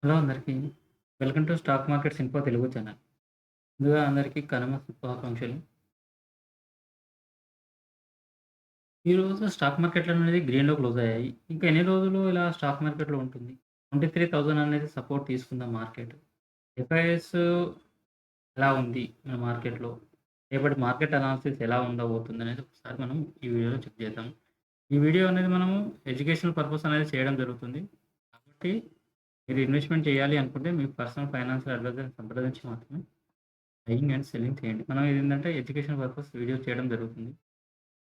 Hello అందరికీ. Welcome to stock markets info Telugu channel. ముందుగా అందరికీ కనుమ శుభాకాంక్షలు. ఈరోజు స్టాక్ మార్కెట్‌లనేది గ్రీన్‌లో క్లోజ్ అయ్యాయి. ఇంకా ఎన్ని రోజులు ఇలా స్టాక్ మార్కెట్‌లో ఉంటుంది? 23,000 అనేది సపోర్ట్ తీసుకుందాం మార్కెట్. ఎఫ్ఐఎస్ ఎలా ఉంది మన మార్కెట్‌లో? రేపటి మార్కెట్ అనాలిసిస్ ఎలా ఉండబోతుందనేది ఒకసారి మనం ఈ వీడియోలో చెక్ చేద్దాం. ఈ వీడియో అనేది మనము ఎడ్యుకేషనల్ పర్పస్ అనేది చేయడం జరుగుతుంది. కాబట్టి మీరు ఇన్వెస్ట్‌మెంట్ చేయాలి అనుకుంటే మీ పర్సనల్ ఫైనాన్షియల్ అడ్వైజర్‌ని సంప్రదించి మాత్రమే బయింగ్ అండ్ సెల్లింగ్ చేయండి. మనం ఇదేంటంటే ఎడ్యుకేషన్ పర్పస్ వీడియో చేయడం జరుగుతుంది.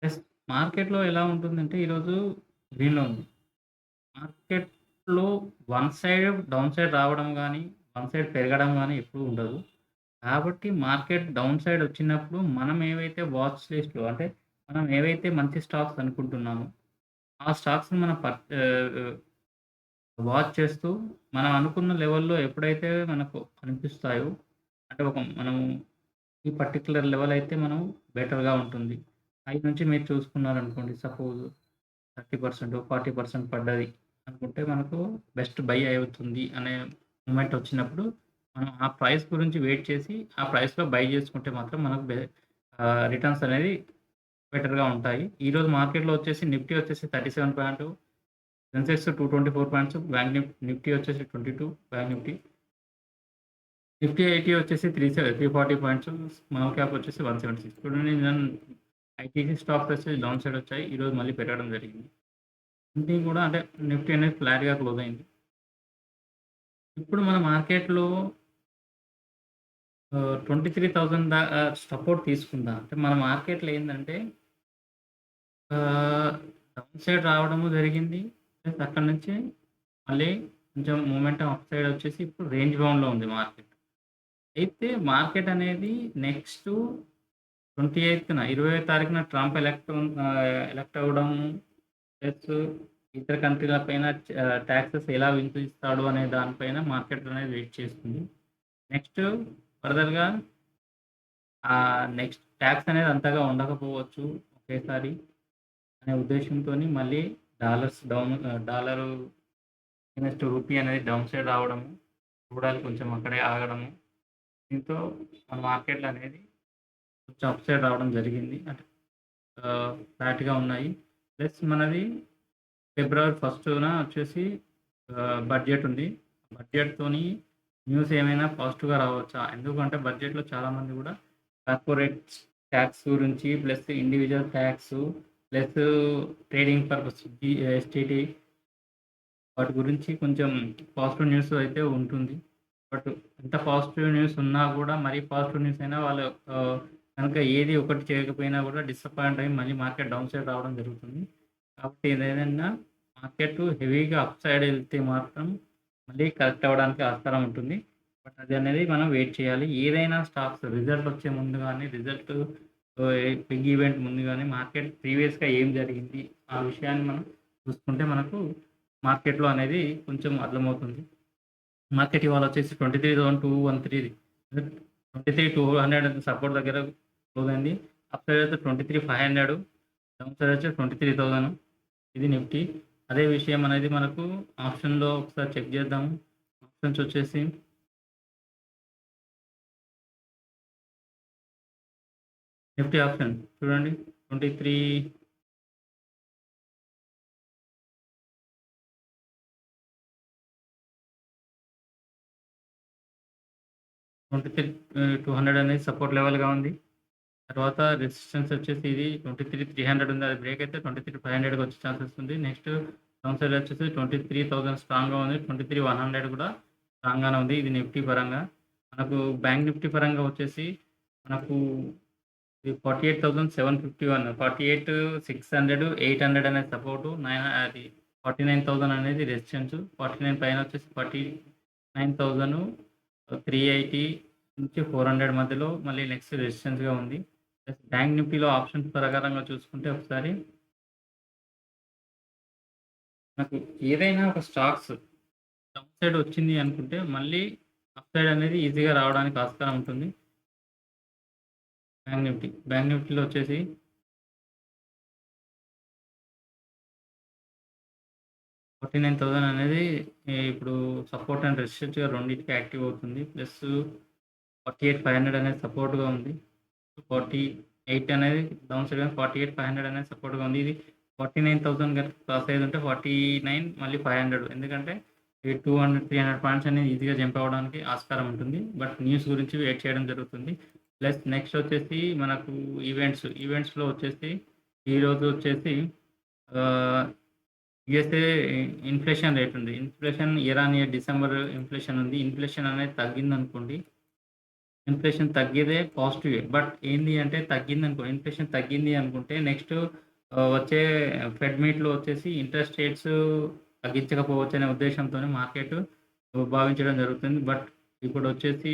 ప్లస్ మార్కెట్‌లో ఎలా ఉంటుందంటే ఈరోజు గ్రీన్‌లో ఉంది. మార్కెట్‌లో వన్ సైడ్ డౌన్ సైడ్ రావడం గానీ, వన్ సైడ్ పెరగడం గానీ ఎప్పుడూ ఉండదు. కాబట్టి మార్కెట్ డౌన్ సైడ్ వచ్చినప్పుడు మనం ఏవైతే వాచ్ లిస్ట్‌లో అంటే మనం ఏవైతే మంచి స్టాక్స్ అనుకుంటున్నామో, ఆ స్టాక్స్‌ని మనం వాచ్ చేస్తూ మనం అనుకున్న లెవెల్‌లో ఎప్పుడైతే మనకు అనిపిస్తాయో అంటే మనము ఈ పర్టిక్యులర్ లెవెల్ అయితే మనం బెటర్‌గా ఉంటుంది. హై నుంచి మీరు చూసుకున్నారనుకోండి సపోజ్ 30%, 40% పడ్డది అనుకుంటే మనకు బెస్ట్ బై అవుతుంది అనే మూమెంట్ వచ్చినప్పుడు మనం ఆ ప్రైస్ గురించి వెయిట్ చేసి ఆ ప్రైస్‌లో బై చేసుకుంటే మాత్రం మనకు రిటర్న్స్ అనేది బెటర్‌గా ఉంటాయి. ఈరోజు మార్కెట్‌లో వచ్చేసి నిఫ్టీ వచ్చేసి 37 point, Sensex 224 points, bank Nifty వచ్చేసి 22 బ్యాంక్ నిఫ్టీ. నిఫ్టీ ఐటీ వచ్చేసి 340 పాయింట్స్, స్మాల్ క్యాప్ వచ్చేసి 176. చూడండి నిన్న ఐటీసీ స్టాక్స్ వచ్చేసి డౌన్ సైడ్ వచ్చాయి. ఈరోజు మళ్ళీ పెరగడం జరిగింది. నిఫ్టీ కూడా అంటే నిఫ్టీ అనేది ఫ్లాట్‌గా క్లోజ్ అయింది. ఇప్పుడు మన మార్కెట్‌లో 23,000 సపోర్ట్ తీసుకుందాం. అంటే మన మార్కెట్‌లో ఏందంటే డౌన్ సైడ్ రావడము జరిగింది. ప్లస్ అక్కడి నుంచి మళ్ళీ కొంచెం మొమెంటమ్ అప్ సైడ్ వచ్చేసి ఇప్పుడు రేంజ్ బౌండ్‌లో ఉంది మార్కెట్. అయితే మార్కెట్ అనేది నెక్స్టు 28న 20వ తారీఖున ట్రంప్ ఎలక్ట్ అవ్వడం ప్లస్ ఇతర కంట్రీల పైన టాక్సెస్ ఎలా విధిస్తాడు అనే దానిపైన మార్కెట్ అనేది వెయిట్ చేస్తుంది. నెక్స్ట్ ఫర్దర్‌గా నెక్స్ట్ టాక్స్ అనేది అంతగా ఉండకపోవచ్చు ఒకేసారి అనే ఉద్దేశ్యంతోని మళ్ళీ డాలరు అగైన్స్ట్ రూపీ అనేది డౌన్ సైడ్ రావడము, రూడాలు కొంచెం అక్కడే ఆగడము. దీంతో మన మార్కెట్‌లు అనేది కొంచెం అప్ సైడ్ రావడం జరిగింది. అంటే ఫ్లాట్‌గా ఉన్నాయి. ప్లస్ మనది ఫిబ్రవరి ఫస్టున వచ్చేసి బడ్జెట్ ఉంది. బడ్జెట్‌తోని న్యూస్ ఏమైనా పాజిటివ్‌గా రావచ్చా? ఎందుకంటే బడ్జెట్‌లో చాలామంది గూడా కార్పొరేట్ టాక్స్ గురించి plus individual tax plus trading purpose STT వాటి గురించి కొంచెం పాజిటివ్ న్యూస్ అయితే ఉంటుంది. బట్ ఎంత పాజిటివ్ న్యూస్ ఉన్నా గూడా మరీ పాజిటివ్ న్యూస్ అయినా వాళ్ళు గనక ఏది ఒకటి చేయకపోయినా గూడా డిసప్పాయింట్ అయ్యి మళ్ళీ మార్కెట్ డౌన్ సైడ్ రావడం జరుగుతుంది. కాబట్టి ఏదేమైనా మార్కెట్ హెవీగా అప్ సైడ్ ఎళ్తే మాత్రం మళ్ళీ కరెక్ట్ అవ్వడానికి ఆస్కారం ఉంటుంది. బట్ అది అనేది మనం వెయిట్ చేయాలి. ఏదైనా స్టాక్స్ రిజల్ట్ వచ్చే ముందు గాని, రిజల్ట్ బిగ్ ఈవెంట్ ముందు గాని మార్కెట్ ప్రీవియస్‌గా ఏం జరిగింది? ఆ విషయాన్ని మనం చూసుకుంటే మనకు మార్కెట్‌లో అనేది కొంచెం అర్థమవుతుంది. మార్కెట్ ఇవాళ వచ్చేసి 23,213 23,200 సపోర్ట్ దగ్గర క్లోజ్ అయింది. అప్ సైడ్ అయితే 23,500 డౌన్ సైడ్ వచ్చి 23,000 ఇది నిఫ్టీ. అదే విషయం అనేది మనకు ఆప్షన్‌లో ఒకసారి చెక్ చేద్దాము. ఆప్షన్స్ వచ్చేసి నిఫ్టీ ఆప్షన్ చూడండి 23 200 అనేది సపోర్ట్ లెవెల్‌గా ఉంది. తర్వాత రెసిస్టెన్స్ వచ్చేసి ఇది 23,300 ఉంది. అది బ్రేక్ అయితే 23,500కి వచ్చే ఛాన్సెస్ ఉంది. నెక్స్ట్ డౌన్ సైడ్ వచ్చేసి 23,000 స్ట్రాంగ్‌గా ఉంది. 23,100 కూడా స్ట్రాంగ్‌గానే ఉంది. ఇది నిఫ్టీ పరంగా. మనకు బ్యాంక్ నిఫ్టీ పరంగా వచ్చేసి మనకు ఇది 48,751 48,600, 800 అనేది సపోర్టు. అది 49,000 అనేది రెసిస్టెన్స్. 49 పైన వచ్చేసి 49,000 380 నుంచి 400 మధ్యలో మళ్ళీ నెక్స్ట్ రెసిస్టెన్స్‌గా ఉంది. ప్లస్ బ్యాంక్ నిఫ్టీలో ఆప్షన్స్ ప్రకారంగా చూసుకుంటే ఒకసారి మనకు ఏదైనా ఒక స్టాక్స్ డౌన్ సైడ్ వచ్చింది అనుకుంటే మళ్ళీ అప్ సైడ్ అనేది ఈజీగా రావడానికి ఆస్కారం ఉంటుంది. బ్యాంక్ నిఫ్టీలో వచ్చేసి 49,000 అనేది ఇప్పుడు సపోర్ట్ అండ్ రెసిస్టెన్స్‌గా రెండిటికి యాక్టివ్ అవుతుంది. ప్లస్ 48,500 అనేది సపోర్ట్‌గా ఉంది. 48 అనేది డౌన్ సైడ్ గాని 48,500 అనేది సపోర్ట్‌గా ఉంది. ఇది 49,000 గనుక క్రాస్ అయ్యేదుంటే 49 మళ్ళీ 500 ఎందుకంటే ఈ 200, 300 పాయింట్స్ అనేది ఈజీగా జంప్ అవ్వడానికి ఆస్కారం ఉంటుంది. బట్ న్యూస్ గురించి వెయిట్ చేయడం జరుగుతుంది. ప్లస్ నెక్స్ట్ వచ్చేసి మనకు ఈవెంట్స్‌లో వచ్చేసి ఈరోజు వచ్చేసి ఆహ్, యూఎస్ఏ ఇన్ఫ్లేషన్ రేట్ ఉంది. Inflation year on year December inflation ఉంది. ఇన్ఫ్లేషన్ అనేది తగ్గిందనుకోండి. ఇన్ఫ్లేషన్ తగ్గేదే పాజిటివే. బట్ ఏంది అంటే తగ్గిందనుకో ఇన్ఫ్లేషన్ తగ్గింది అనుకుంటే నెక్స్ట్ వచ్చే ఫెడ్ మీట్‌లో వచ్చేసి ఇంట్రెస్ట్ రేట్స్ తగ్గించకపోవచ్చనే ఉద్దేశంతోనే మార్కెట్ భావించడం జరుగుతుంది. బట్ ఇప్పుడొచ్చేసి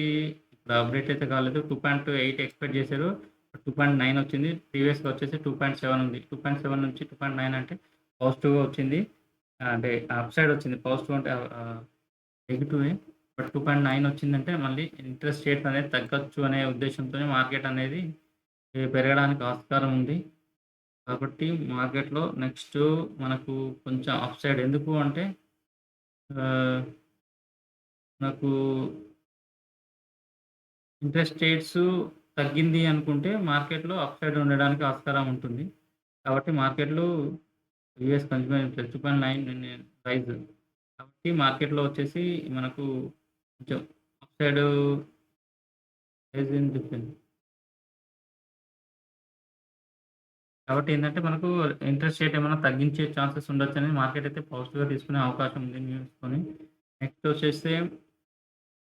ఇప్పుడు అప్‌డేట్ అయితే కాలేదు. 2.8 ఎక్స్‌పెక్ట్ చేశారు. 2.9 వచ్చింది. ప్రీవియస్‌గా వచ్చేసి 2.7 ఉంది. 2.7 నుంచి 2.9 అంటే పాజిటివ్‌గా వచ్చింది. అంటే అప్ సైడ్ వచ్చింది. పాజిటివ్ అంటే నెగెటివే. బట్ 2.9 వచ్చిందంటే మళ్ళీ ఇంట్రెస్ట్ రేట్స్ అనేది తగ్గొచ్చు అనే ఉద్దేశంతోనే మార్కెట్ అనేది పెరగడానికి ఆస్కారం ఉంది. కాబట్టి మార్కెట్‌లో నెక్స్టు మనకు కొంచెం అప్ సైడ్ ఎందుకు అంటే ఆహ్, నాకు ఇంట్రెస్ట్ రేట్స్ తగ్గింది అనుకుంటే మార్కెట్‌లో అప్ సైడ్ ఉండడానికి ఆస్కారం ఉంటుంది. కాబట్టి మార్కెట్‌లో యూఎస్ కన్స్యూమర్ ఇన్ఫ్లేషన్ 2.9 రైజ్. కాబట్టి మార్కెట్‌లో వచ్చేసి మనకు కొంచెం upside rise in difference. కాబట్టి ఏందంటే మనకు ఇంట్రెస్ట్ రేట్ ఏమైనా తగ్గించే ఛాన్సెస్ ఉండొచ్చని మార్కెట్ అయితే పాజిటివ్‌గా తీసుకునే అవకాశం ఉంది న్యూస్‌తోని. నెక్స్ట్ వచ్చేస్తే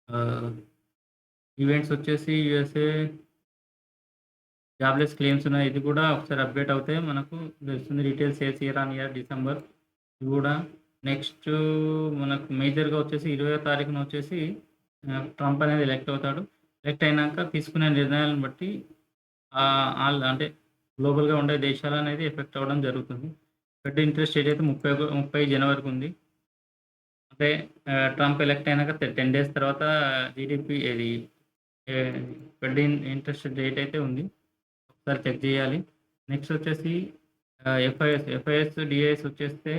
ఆహ్, ఈవెంట్స్ వచ్చేసి యూఎస్ఏ జాబ్‌లెస్ క్లెయిమ్స్ ఉన్నాయి. ఇది కూడా ఒకసారి అప్‌డేట్ అవుతే మనకు తెలుస్తుంది. Retail sales year on year December ఇది కూడా నెక్స్టు మనకు మేజర్‌గా వచ్చేసి 20వ తారీఖున వచ్చేసి ట్రంప్ అనేది ఎలక్ట్ అవుతాడు. ఎలక్ట్ అయినాక తీసుకునే నిర్ణయాలను బట్టి అంటే గ్లోబల్‌గా ఉండే దేశాలనేది ఎఫెక్ట్ అవ్వడం జరుగుతుంది. ఫెడ్ ఇంట్రెస్ట్ రేట్ అయితే 30 జనవరికి ఉంది. అంటే ట్రంప్ ఎలక్ట్ అయినాక 10 డేస్ తర్వాత జీడీపీ ఇది ఆహ్, ఫెడ్ ఇంట్రెస్ట్ రేట్ అయితే ఉంది. ఒకసారి చెక్ చేయాలి. నెక్స్ట్ వచ్చేసి ఎఫ్ఐఎస్, డిఐఎస్ వచ్చేస్తే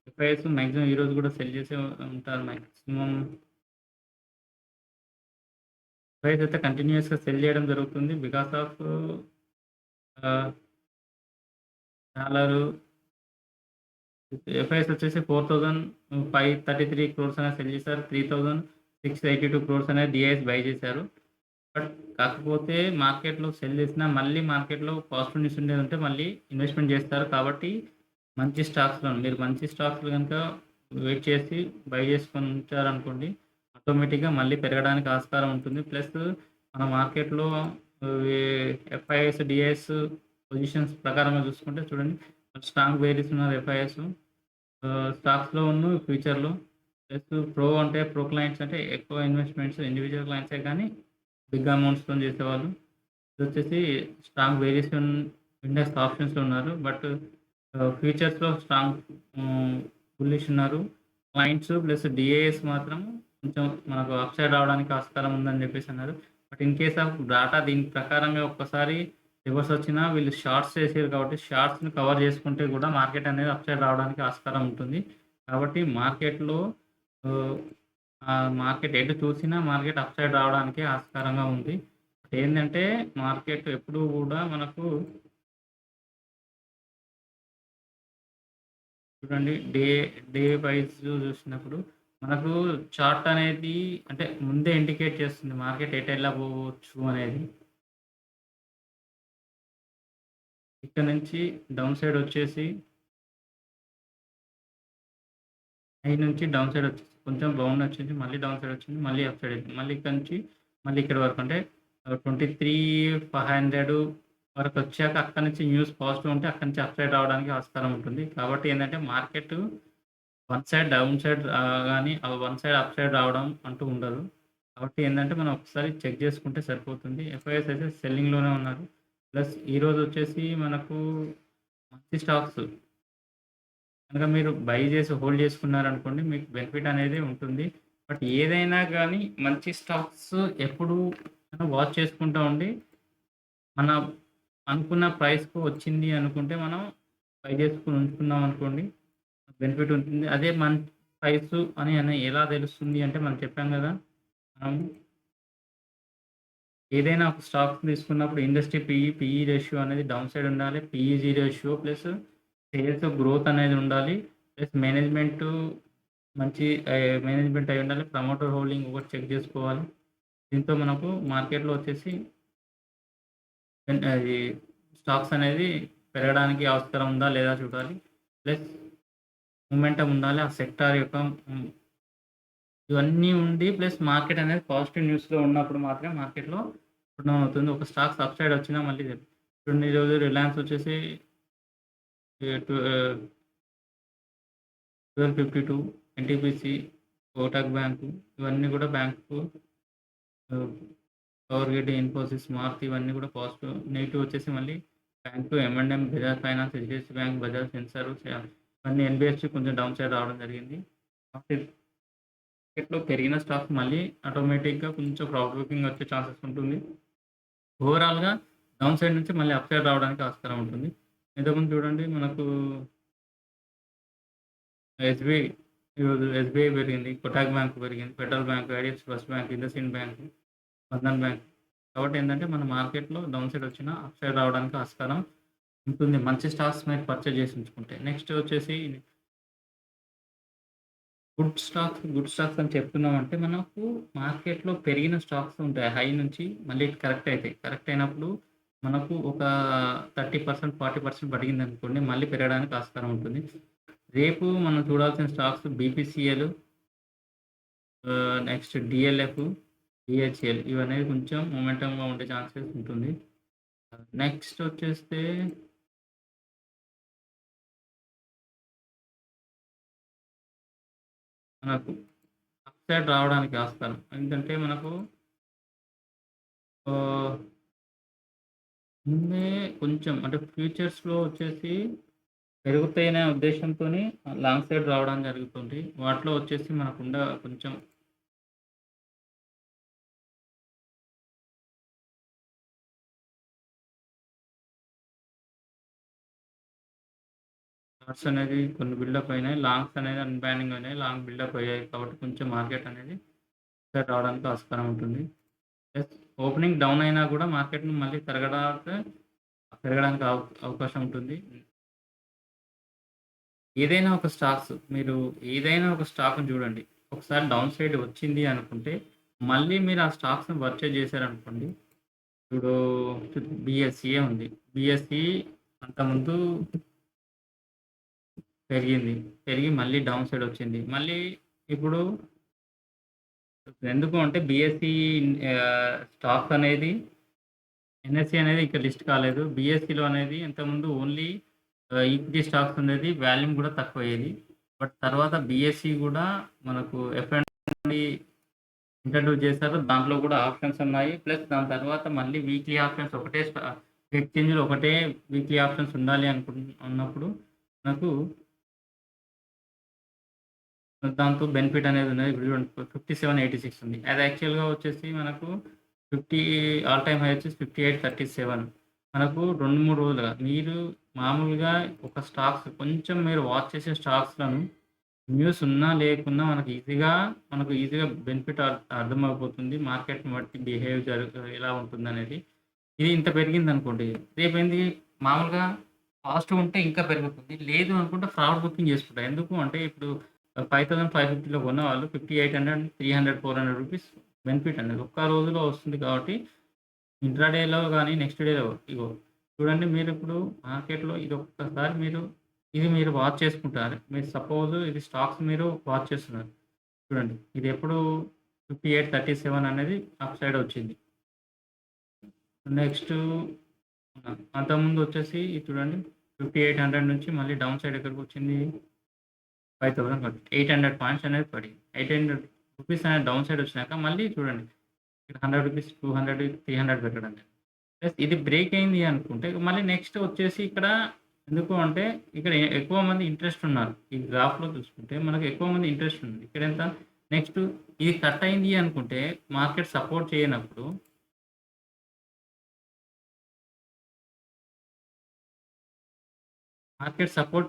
ఎఫ్ఐఎస్ మాక్సిమం ఈరోజు కూడా సెల్ చేసే ఉంటారు మాక్సిమం. ఎఫ్ఐఎస్ అయితే కంటిన్యూయస్‌గా సెల్ చేయడం జరుగుతుంది. బికాస్ ఆఫ్ ఆహ్, డాలరు ఎఫ్ఐఎస్ వచ్చేసి 4,533 క్రోర్స్ అనేది సెల్ చేశారు. 3,682 క్రోర్స్ అనేది డిఐఎస్ బై చేశారు. బట్ కాకపోతే మార్కెట్‌లో సెల్ చేసినా మళ్ళీ మార్కెట్‌లో పాజిటివ్ న్యూస్ ఉండేదుంటే మళ్ళీ ఇన్వెస్ట్‌మెంట్ చేస్తారు. కాబట్టి మంచి స్టాక్స్‌లో మీరు మంచి స్టాక్స్‌లో గనుక వెయిట్ చేసి బై చేసుకొని ఉంచారనుకోండి, ఆటోమేటిక్‌గా మళ్ళీ పెరగడానికి ఆస్కారం ఉంటుంది. ప్లస్ మన మార్కెట్‌లో ఈ ఎఫ్ఐఎస్, డిఐఎస్ పొజిషన్స్ ప్రకారంగా చూసుకుంటే చూడండి స్ట్రాంగ్ బేరీస్ ఉన్నారు ఎఫ్ఐఎస్. స్టాక్స్‌లో ఫ్యూచర్‌లో. ప్లస్ ప్రో క్లయింట్స్ అంటే ఎక్కువ ఇన్వెస్ట్‌మెంట్స్ ఇండివిడ్యువల్ క్లయింట్సే కానీ బిగ్ అమౌంట్స్‌తోని చేసేవాళ్ళు. ఇదొచ్చేసి స్ట్రాంగ్ వేరియేషన్ ఇండెక్స్ ఆప్షన్స్‌లో ఉన్నారు. బట్ ఫ్యూచర్స్‌లో స్ట్రాంగ్ బుల్లిష్ ఉన్నారు. క్లయింట్స్ ప్లస్ డీఏఎస్ మాత్రం కొంచెం మనకు అప్‌సైడ్ రావడానికి ఆస్కారం ఉందని చెప్పేసి అన్నారు. But in case of data దీని ప్రకారంగా ఒక్కసారి రివర్స్ వచ్చినా వీళ్ళు షార్ట్స్ చేసిర్రు కాబట్టి షార్ట్స్‌ని కవర్ చేసుకుంటే కూడా మార్కెట్ అనేది అప్‌సైడ్ రావడానికి ఆస్కారం ఉంటుంది. కాబట్టి మార్కెట్‌లో ఆహ్, మార్కెట్ ఎటు చూసినా మార్కెట్ అప్‌సైడ్ రావడానికే ఆస్కారంగా ఉంది. ఏందంటే మార్కెట్ ఎప్పుడూ గూడా మనకు చూడండి డే వైస్ చూసినప్పుడు మనకు చార్ట్ అనేది అంటే ముందే ఇండికేట్ చేస్తుంది. మార్కెట్ ఎటెళ్ళబోవచ్చు అనేది. ఇక్కడ నుంచి డౌన్ సైడ్ వచ్చేసి హై నుంచి డౌన్ సైడ్ వచ్చేసి కొంచెం బౌండ్ వచ్చింది. మళ్ళీ డౌన్ సైడ్ వచ్చింది. మళ్ళీ అప్ సైడ్ అయింది. మళ్ళీ ఇక్కడ నుంచి మళ్ళీ ఇక్కడి వరకు అంటే 23,500 వరకొచ్చాక అక్కడి నుంచి న్యూస్ పాజిటివ్ ఉంటే అక్కడి నుంచి అప్ సైడ్ రావడానికి ఆస్కారం ఉంటుంది. కాబట్టి ఏందంటే market one side down side గాని వన్ సైడ్ అప్ సైడ్ రావడం అంటూ ఉండదు. కాబట్టి ఏందంటే మనం ఒకసారి చెక్ చేసుకుంటే సరిపోతుంది. ఎఫ్ఐఎస్ అయితే సెల్లింగ్‌లోనే ఉన్నారు. ప్లస్ ఈరోజు వచ్చేసి మనకు మంచి స్టాక్స్ కనుక మీరు బై చేసి హోల్డ్ చేసుకున్నారనుకోండి మీకు బెనిఫిట్ అనేది ఉంటుంది. బట్ ఏదైనా గానీ మంచి స్టాక్స్ ఎప్పుడూ వాచ్ చేసుకుంటా ఉండి, మన అనుకున్న ప్రైస్‌కు వచ్చింది అనుకుంటే మనం బై చేసుకొని ఉంచుకున్నాం అనుకోండి, బెనిఫిట్ ఉంటుంది. అదే మన ప్రైసు అని ఎలా తెలుస్తుంది అంటే మనం చెప్పాం గదా! మనం ఏదైనా ఒక స్టాక్ తీసుకున్నప్పుడు ఇండస్ట్రీ పీఈ రేషియో అనేది డౌన్ సైడ్ ఉండాలి. PEG ratio plus sales growth అనేది ఉండాలి. ప్లస్ మంచి మేనేజ్మెంట్ అయి ఉండాలి. ప్రమోటర్ హోల్డింగ్ ఒకటి చెక్ జేసుకోవాలి. దీంతో మనకు మార్కెట్‌లో వచ్చేసి అది స్టాక్స్ అనేది పెరగడానికి ఆస్కారం ఉందా లేదా చూడాలి. ప్లస్ మొమెంటమ్ ఉండాలి. ఆ సెక్టార్ యొక్క ఇవన్నీ ఉండి ప్లస్ మార్కెట్ అనేది పాజిటివ్ న్యూస్‌లో ఉన్నప్పుడు మాత్రమే మార్కెట్‌లో డౌన్ అవుతుంది. ఒక స్టాక్స్ అప్ సైడ్ వచ్చినా మళ్ళీ చూడండి ఈరోజు రిలయన్స్ వచ్చేసి ఆహ్, టు 1252, ఎన్‌టీపీసీ, కోటక్ బ్యాంకు ఇవన్నీ కూడా బ్యాంకు ఆహ్, పవర్ గ్రిడ్, ఇన్ఫోసిస్, మారుతి ఇవన్నీ కూడా పాజిటివ్. నెగెటివ్ వచ్చేసి మళ్ళీ బ్యాంకు, ఎమ్&ఎం, Bajaj finance, HDFC bank, Bajaj Finserv ఇవన్నీ ఎన్‌బీఎఫ్‌సీ కొంచెం డౌన్ సైడ్ రావడం జరిగింది. మార్కెట్‌లో పెరిగిన స్టాక్స్ మళ్ళీ ఆటోమేటిక్‌గా కొంచెం ప్రాఫిట్ బుకింగ్ వచ్చే ఛాన్సెస్ ఉంటుంది. ఓవరాల్‌గా డౌన్ సైడ్ నుంచి మళ్ళీ అప్ సైడ్ రావడానికి ఆస్కారం ఉంటుంది. ఇంతకుముందు చూడండి మనకు ఎస్‌బీఐ ఈరోజు ఎస్‌బీఐ పెరిగింది, కొటాక్ బ్యాంక్ పెరిగింది, federal bank, IDFC first bank, IndusInd bank, Bandhan bank. కాబట్టి ఏందంటే మన మార్కెట్‌లో డౌన్ సైడ్ వచ్చినా అప్ సైడ్ రావడానికి ఆస్కారం ఉంటుంది. మంచి స్టాక్స్ మీరు పర్చేజ్ చేసి ఉంచుకుంటే. నెక్స్ట్ వచ్చేసి గుడ్ స్టాక్స్ అని చెప్తున్నామంటే మనకు మార్కెట్‌లో పెరిగిన స్టాక్స్ ఉంటాయి. హై నుంచి మళ్ళీ కరెక్ట్ అయితాయి. కరెక్ట్ అయినప్పుడు మనకు ఒక 30%, 40% పడిగిందనుకోండి మళ్ళీ పెరగడానికి ఆస్కారం ఉంటుంది. రేపు మనం చూడాల్సిన స్టాక్స్ బీపీసీఎల్, నెక్స్ట్ డీఎల్ఎఫ్, డీహెచ్ఎల్ ఇవనేవి కొంచెం మొమెంటమ్‌గా ఉండే ఛాన్సెస్ ఉంటుంది. నెక్స్ట్ వచ్చేస్తే మనకు అప్ సైడ్ రావడానికి ఆస్కారం. ఎందుకంటే మనకు ఆహ్, ముందే కొంచెం అంటే ఫ్యూచర్స్‌లో వచ్చేసి పెరుగుతాయనే ఉద్దేశంతోని లాంగ్ సైడ్ రావడం జరుగుతుంది. వాటిలో వచ్చేసి మనకుండా కొంచెం షార్ట్స్ అనేది కొన్ని బిల్డప్ అయినాయి. లాంగ్స్ అనేది అన్‌బ్యానింగ్ అయినాయి. లాంగ్ బిల్డప్ అయ్యాయి. కాబట్టి కొంచెం మార్కెట్ అనేది అప్‌సైడ్ రావడానికి ఆస్కారం ఉంటుంది. ప్లస్ ఓపెనింగ్ డౌన్ అయినా కూడా మార్కెట్‌ని మళ్ళీ పెరగడానికి అవకాశం ఉంటుంది. మీరు ఏదైనా ఒక స్టాక్‌ని చూడండి. ఒకసారి డౌన్ సైడ్ వచ్చింది అనుకుంటే, మళ్ళీ మీరు ఆ స్టాక్స్‌ని పర్చేజ్ చేశారనుకోండి. ఇప్పుడు బీఎస్‌ఈయే ఉంది. బీఎస్‌ఈ అంతకుముందు పెరిగింది. పెరిగి మళ్ళీ డౌన్ సైడ్ వచ్చింది. మళ్ళీ ఇప్పుడు ఎందుకు అంటే బీఎస్‌ఈ స్టాక్ అనేది ఎన్ఎస్‌ఈ అనేది ఇంకా లిస్ట్ కాలేదు. బీఎస్‌ఈలో అనేది ఇంతకుముందు ఓన్లీ ఈక్విటీ స్టాక్స్ ఉండేది. వాల్యూమ్ కూడా తక్కువయ్యేది. బట్ తర్వాత బీఎస్‌ఈ కూడా మనకు ఎఫ్&డి ఇంట్రొడ్యూస్ చేశారు. దాంట్లో కూడా ఆప్షన్స్ ఉన్నాయి. ప్లస్ దాని తర్వాత మళ్ళీ వీక్లీ ఆప్షన్స్ ఎక్స్‌చేంజ్‌లో ఒకటే వీక్లీ ఆప్షన్స్ ఉండాలి అన్నప్పుడు మనకు దాంతో బెనిఫిట్ అనేది ఉన్నది. ఇప్పుడు చూడండి 57.86 ఉంది. అది యాక్చువల్‌గా వచ్చేసి మనకు 50 ఆల్ టైమ్ హై వచ్చేసి 58.37. మనకు 2, 3 రోజులుగా మీరు మామూలుగా ఒక స్టాక్స్ కొంచెం మీరు వాచ్ చేసే స్టాక్స్‌లను న్యూస్ ఉన్నా లేకున్నా మనకు ఈజీగా బెనిఫిట్ అర్థమైపోతుంది. మార్కెట్‌ని బట్టి ఎలా ఉంటుందనేది. ఇది ఇంత పెరిగిందనుకోండి, రేపేంది మామూలుగా పాజిటివ్ ఉంటే ఇంకా పెరుగుతుంది. లేదు అనుకుంటే ఫార్వర్డ్ బుకింగ్ చేసుకుంటా. ఎందుకు అంటే ఇప్పుడు 5,550లో కొన్నవాళ్ళు 5,800, 300, 400 రూపీస్ బెనిఫిట్ అనేది ఒక్క రోజులో వస్తుంది కాబట్టి ఇంట్రాడేలో గాని, నెక్స్ట్ డేలో ఇగో చూడండి మీరిప్పుడు మార్కెట్‌లో ఇది మీరు వాచ్ చేసుకుంటారు. మీరు సపోజ్ ఇది స్టాక్స్ మీరు వాచ్ చేస్తున్నారు. చూడండి ఇది ఎప్పుడు 58.37 అనేది అప్ సైడ్ వచ్చింది. నెక్స్టు అంతకుముందు వచ్చేసి ఇది చూడండి 5800 నుంచి మళ్ళీ డౌన్ సైడ్ ఎక్కడికొచ్చింది 5000 పడింది. 800 పాయింట్స్ అనేది పడింది. 800 రూపీస్ అనేది డౌన్ సైడ్ వచ్చినాక మళ్ళీ చూడండి ఇక్కడ 100 రూపీస్, 200, 300 పెట్టడం జరిగింది. ప్లస్ ఇది బ్రేక్ అయింది అనుకుంటే మళ్ళీ నెక్స్ట్ వచ్చేసి ఇక్కడ ఎందుకు అంటే ఇక్కడ ఎక్కువ మంది ఇంట్రెస్ట్ ఉన్నారు. ఈ గ్రాఫ్‌లో చూసుకుంటే మనకు ఎక్కువ మంది ఇంట్రెస్ట్ ఉంది. ఇక్కడ ఎంత నెక్స్ట్ ఇది కట్ అయింది అనుకుంటే మార్కెట్ సపోర్ట్ చేయనప్పుడు మార్కెట్ సపోర్ట్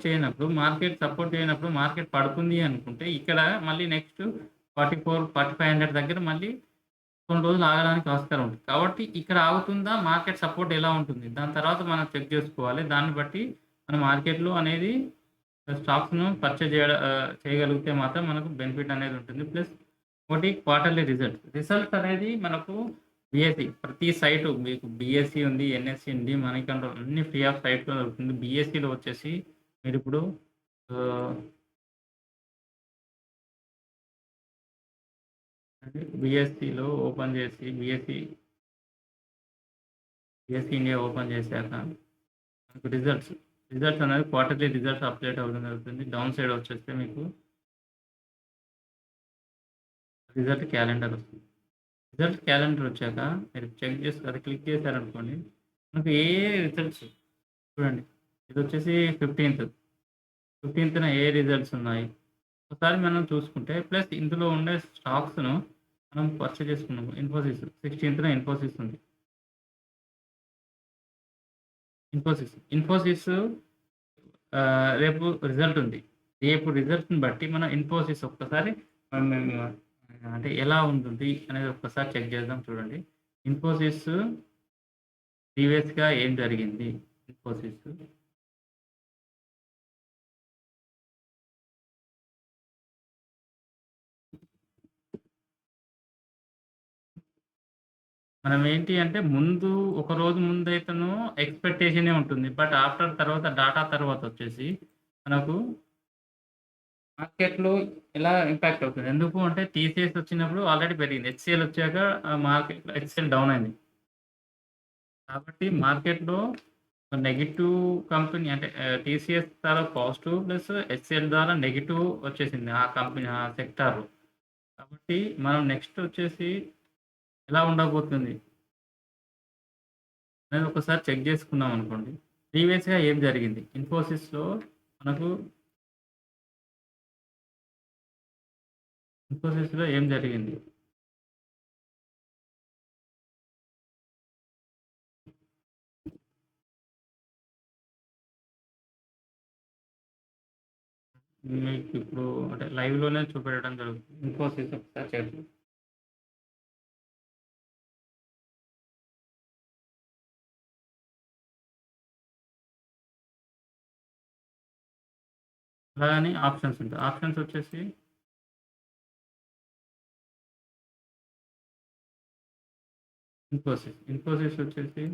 చేయనప్పుడు మార్కెట్ పడుతుంది అనుకుంటే ఇక్కడ మళ్ళీ నెక్స్ట్ 44, 4500 దగ్గర మళ్ళీ కొన్ని రోజులు ఆగడానికి ఆస్కారం ఉంటుంది. కాబట్టి ఇక్కడ ఆగుతుందా? మార్కెట్ సపోర్ట్ ఎలా ఉంటుంది? దాని తర్వాత మనం చెక్ చేసుకోవాలి. దాన్ని బట్టి మన మార్కెట్‌లో అనేది స్టాక్స్‌ను చేయగలిగితే మాత్రం మనకు బెనిఫిట్ అనేది ఉంటుంది. ప్లస్ ఒకటి క్వార్టర్లీ రిజల్ట్స్ అనేది మనకు బీఎస్‌సీ ప్రతి సైటు మీకు బీఎస్‌సీ ఉంది, ఎన్ఎస్‌సీ ఉంది, మనీ కంట్రోల్ అన్నీ ఫ్రీ ఆఫ్ సైట్‌లో దొరుకుతుంది. బీఎస్‌సీలో వచ్చేసి మీరిప్పుడు ఆహ్, బీఎస్‌సీలో ఓపెన్ చేసి బీఎస్‌సీ ఇండియా ఓపెన్ చేశాక మనకు రిజల్ట్స్ అనేది క్వార్టర్లీ రిజల్ట్స్ అప్డేట్ అవ్వడం జరుగుతుంది. డౌన్ సైడ్ వచ్చేస్తే మీకు రిజల్ట్ క్యాలెండర్ వస్తుంది. రిజల్ట్ క్యాలెండర్ వచ్చాక మీరు చెక్ చేసి అది క్లిక్ చేశారనుకోండి, మనకు ఏ రిజల్ట్స్ చూడండి. ఇది వచ్చేసి 15థ్‌న ఏ రిజల్ట్స్ ఉన్నాయి. ఒకసారి మనం చూసుకుంటే ప్లస్ ఇందులో ఉండే స్టాక్స్‌ను మనం పర్చేజ్ చేసుకున్నాము. ఇన్ఫోసిస్ 16థ్‌న ఇన్ఫోసిస్ ఉంది. ఇన్ఫోసిస్ రేపు రిజల్ట్ ఉంది. రేపు రిజల్ట్‌ని బట్టి మనం ఇన్ఫోసిస్ ఒక్కసారి మేము అంటే ఎలా ఉంటుంది అనేది ఒక్కసారి చెక్ చేద్దాం చూడండి. ఇన్ఫోసిస్ ప్రీవియస్‌గా ఏం జరిగింది? ఇన్ఫోసిస్ మనం ఏంటి అంటే ముందు ఒక రోజు ముందైతేను ఎక్స్‌పెక్టేషనే ఉంటుంది. బట్ ఆఫ్టర్ తర్వాత డాటా తర్వాత వచ్చేసి మనకు మార్కెట్‌లో ఎలా ఇంపాక్ట్ అవుతుంది. ఎందుకు అంటే టీసీఎస్ వచ్చినప్పుడు ఆల్రెడీ పెరిగింది. హెచ్‌సీఎల్ వచ్చాక మార్కెట్‌లో హెచ్‌సీఎల్ డౌన్ అయింది. కాబట్టి మార్కెట్‌లో నెగెటివ్ కంపెనీ అంటే టీసీఎస్ ద్వారా పాజిటివ్ ప్లస్ హెచ్‌సీఎల్ ద్వారా నెగెటివ్ వచ్చేసింది. ఆ కంపెనీ ఆ సెక్టార్‌లో. కాబట్టి మనం నెక్స్ట్ వచ్చేసి ఎలా ఉండబోతుంది అనేది ఒకసారి చెక్ చేసుకున్నాం అనుకోండి. ప్రీవియస్‌గా ఏం జరిగింది? మనకు ఇన్ఫోసిస్‌లో ఏం జరిగింది? మీకు ఇప్పుడు అంటే లైవ్‌లోనే చూపెట్టడం జరుగుతుంది. ఇన్ఫోసిస్ ఒకసారి చేద్దాం. అలాగని ఆప్షన్స్ ఉంటాయి. ఆప్షన్స్ వచ్చేసి ఇన్ఫోసిస్ వచ్చేసి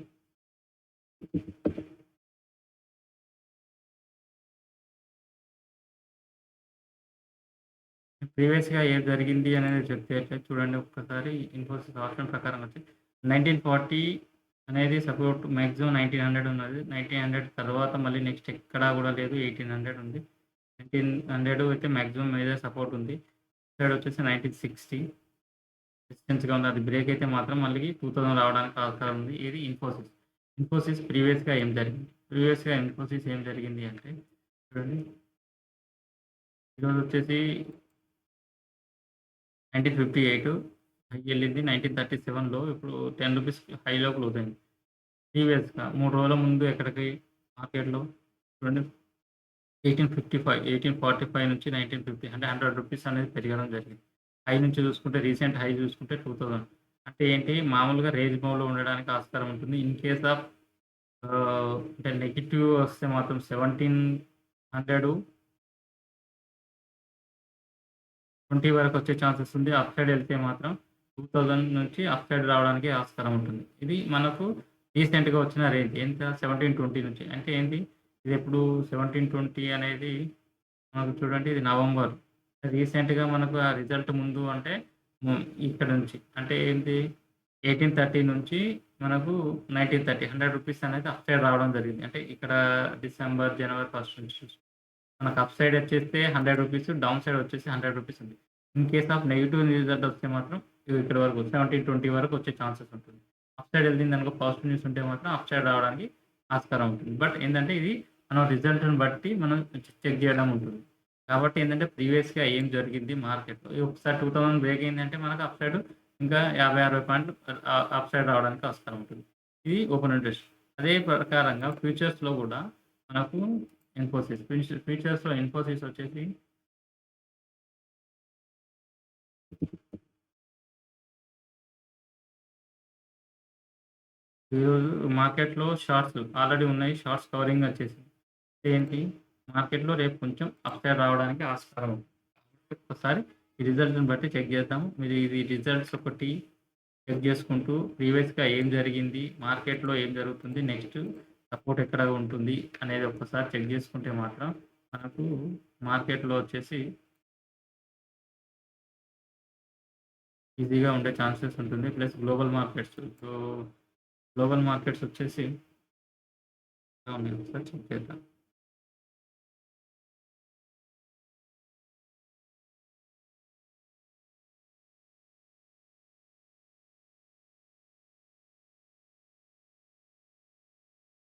ప్రీవియస్‌గా ఏం జరిగింది అనేది చెప్తే చూడండి ఒక్కసారి ఇన్ఫోసిస్ ఆప్షన్ ప్రకారం వచ్చి 1940 అనేది సపోర్ట్ మాక్సిమం 1900 ఉన్నది. 1900 తర్వాత మళ్ళీ నెక్స్ట్ ఎక్కడా కూడా లేదు. 1800 ఉంది. 1900 అయితే మాక్సిమం మేజర్ సపోర్ట్ ఉంది. సైడ్ వచ్చేసి 1960 రెసిస్టెన్స్‌గా ఉంది. అది బ్రేక్ అయితే మాత్రం మళ్ళీ 2000 రావడానికి ఆస్కారం ఉంది. ఇది ఇన్ఫోసిస్ ప్రీవియస్‌గా ఏం జరిగింది? ఇన్ఫోసిస్ ఏం జరిగింది అంటే చూడండి. ఈరోజు వచ్చేసి 1958 హై ఎళ్ళింది. 1937లో ఇప్పుడు రూ. 10 హైలో క్లోజ్ అయింది. ప్రీవియస్‌గా 3 రోజుల ముందు ఎక్కడికి మార్కెట్‌లో చూడండి 1845 నుంచి 1950 అంటే రూ. 100 అనేది పెరగడం జరిగింది. హై నుంచి చూసుకుంటే రీసెంట్ హై చూసుకుంటే 2000 అంటే ఏంటి మామూలుగా రేంజ్ బౌండ్‌లో ఉండడానికి ఆస్కారం ఉంటుంది. ఇన్ కేస్ ఆఫ్ అంటే నెగెటివ్ వస్తే మాత్రం 1700 20 వరకు వచ్చే ఛాన్సెస్ ఉంది. అప్ సైడ్ ఎళ్తే మాత్రం 2000 నుంచి అప్ సైడ్ రావడానికి ఆస్కారం ఉంటుంది. ఇది మనకు రీసెంట్‌గా వచ్చిన రేంజ్ ఎంత 1720 నుంచి. అంటే ఏంటి ఇదెప్పుడు 1720 అనేది మనకు చూడండి ఇది నవంబర్. రీసెంట్‌గా మనకు ఆ రిజల్ట్ ముందు అంటే ఇక్కడ నుంచి అంటే ఏంటి 1830 నుంచి మనకు 1930 రూ. 100 అనేది అప్ సైడ్ రావడం జరిగింది. అంటే ఇక్కడ డిసెంబర్, జనవరి 1 నుంచి మనకు అప్ సైడ్ వచ్చేస్తే రూ. 100 డౌన్ సైడ్ వచ్చేసి రూ. 100 ఉంది. In case of negative result వస్తే మాత్రం ఇక్కడి వరకు 1720 వరకు వచ్చే ఛాన్సెస్ ఉంటుంది. అప్ సైడ్ ఎళ్ళిందనుకో పాజిటివ్ న్యూస్ ఉంటే మాత్రం అప్ సైడ్ రావడానికి ఆస్కారం ఉంటుంది. బట్ ఏందంటే ఇది మనం రిజల్ట్‌ని బట్టి మనం చెక్ చేయడం ఉంటుంది. కాబట్టి ఏందంటే ప్రీవియస్‌గా ఏం జరిగింది మార్కెట్‌లో ఒకసారి 2000 బ్రేక్ అయిందంటే మనకు అప్ సైడ్ ఇంకా 50, 60 పాయింట్లు అప్ సైడ్ రావడానికి ఆస్కారం ఉంటుంది. ఇది ఓపెన్ ఇంట్రెస్ట్. అదే ప్రకారంగా ఫ్యూచర్స్‌లో కూడా మనకు ఇన్ఫోసిస్. ఫీచర్స్‌లో ఇన్ఫోసిస్ వచ్చేసి ఈరోజు మార్కెట్‌లో షార్ట్స్ ఆల్రెడీ ఉన్నాయి. షార్ట్స్ కవరింగ్ వచ్చేసింది. ఏంటి మార్కెట్‌లో రేపు కొంచెం అప్‌సైడ్ రావడానికి ఆస్కారం ఉంది. ఒక్కసారి ఈ రిజల్ట్‌ని బట్టి చెక్ చేద్దాం. మీరు ఇది రిజల్ట్స్ ఒకటి చెక్ చేసుకుంటూ ప్రీవియస్‌గా ఏం జరిగింది? మార్కెట్‌లో ఏం జరుగుతుంది? నెక్స్ట్ సపోర్ట్ ఎక్కడ ఉంటుంది? అనేది ఒక్కసారి చెక్ చేసుకుంటే మాత్రం మనకు మార్కెట్‌లో వచ్చేసి ఈజీగా ఉండే ఛాన్సెస్ ఉంటుంది. ప్లస్ గ్లోబల్ మార్కెట్స్ వచ్చేసి ఎలా ఉన్నాయి ఒకసారి చెక్ చేద్దాం.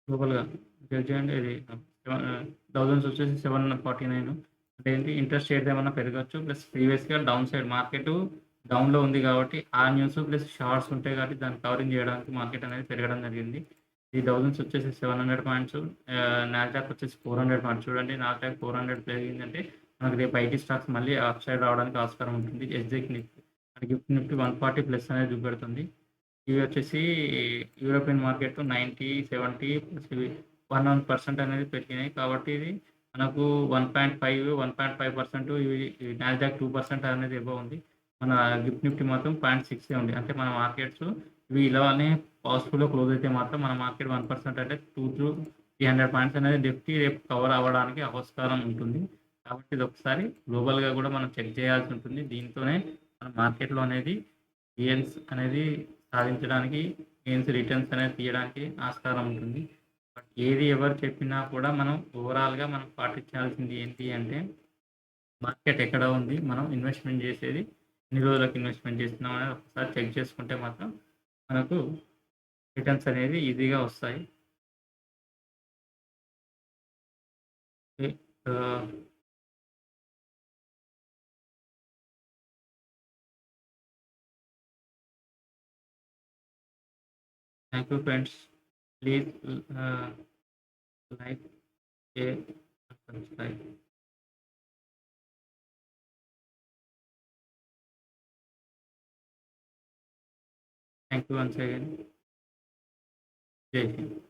గ్లోబల్‌గా చెక్ చేయండి. ఇది థౌసండ్స్ వచ్చేసి 749 అంటే ఏంటి ఇంట్రెస్ట్ రేట్ ఏమన్నా పెరగొచ్చు. ప్లస్ ప్రీవియస్‌గా డౌన్ సైడ్ మార్కెట్ డౌన్‌లో ఉంది కాబట్టి ఆ న్యూస్ ప్లస్ షార్ట్స్ ఉంటాయి కాబట్టి దాన్ని కవరింగ్ చేయడానికి మార్కెట్ అనేది పెరగడం జరిగింది. ఈ థౌసండ్స్ వచ్చేసి 700 పాయింట్స్ నాస్డాక్ వచ్చేసి 400 పాయింట్స్ చూడండి. నాస్డాక్ 400 పెరిగిందంటే మనకు రేపు ఐటీ స్టాక్స్ మళ్ళీ అప్ సైడ్ రావడానికి ఆస్కారం ఉంటుంది. ఎస్‌జెక్ నిఫ్టీ గిఫ్ట్ నిఫ్టీ 140 ప్లస్ అనేది చూపెడుతుంది. ఇవి వచ్చేసి యూరోపియన్ మార్కెట్ 90, 70 ప్లస్ ఇవి 1% అనేది పెరిగినాయి. కాబట్టి ఇది మనకు 1.5, 1.5% ఇవి నాస్డాక్ 2% అనేది ఎబోవ్ ఉంది. మన గిఫ్ట్ నిఫ్టీ మాత్రం 0.6 ఉంది. అంటే మన మార్కెట్స్ ఇవి ఇలానే పాజిటివ్‌లో క్లోజ్ అయితే మాత్రం మన మార్కెట్ 1% అంటే 200-300 పాయింట్స్ అనేది నిఫ్టీ రేపు కవర్ అవ్వడానికి ఆస్కారం ఉంటుంది. కాబట్టి ఇది ఒకసారి గ్లోబల్‌గా కూడా మనం చెక్ చేయాల్సి ఉంటుంది. దీంతోనే మన మార్కెట్‌లో అనేది గెయిన్స్ అనేది సాధించడానికి గెయిన్స్ రిటర్న్స్ అనేది తీయడానికి ఆస్కారం ఉంటుంది. బట్ ఏది ఎవరు చెప్పినా కూడా మనం ఓవరాల్‌గా మనం పాటించాల్సింది ఏంటి అంటే మార్కెట్ ఎక్కడ ఉంది? మనం ఇన్వెస్ట్‌మెంట్ చేసేది ఎన్ని రోజులకు ఇన్వెస్ట్‌మెంట్ చేస్తున్నాం అనేది ఒకసారి చెక్ చేసుకుంటే మాత్రం మనకు రిటర్న్స్ అనేది ఈజీగా వస్తాయి. ఓకే. ఆహ్, థాంక్ యూ ఫ్రెండ్స్. ప్లీజ్ ఆహ్, like, share and subscribe. Thank you once again. జై హింద్.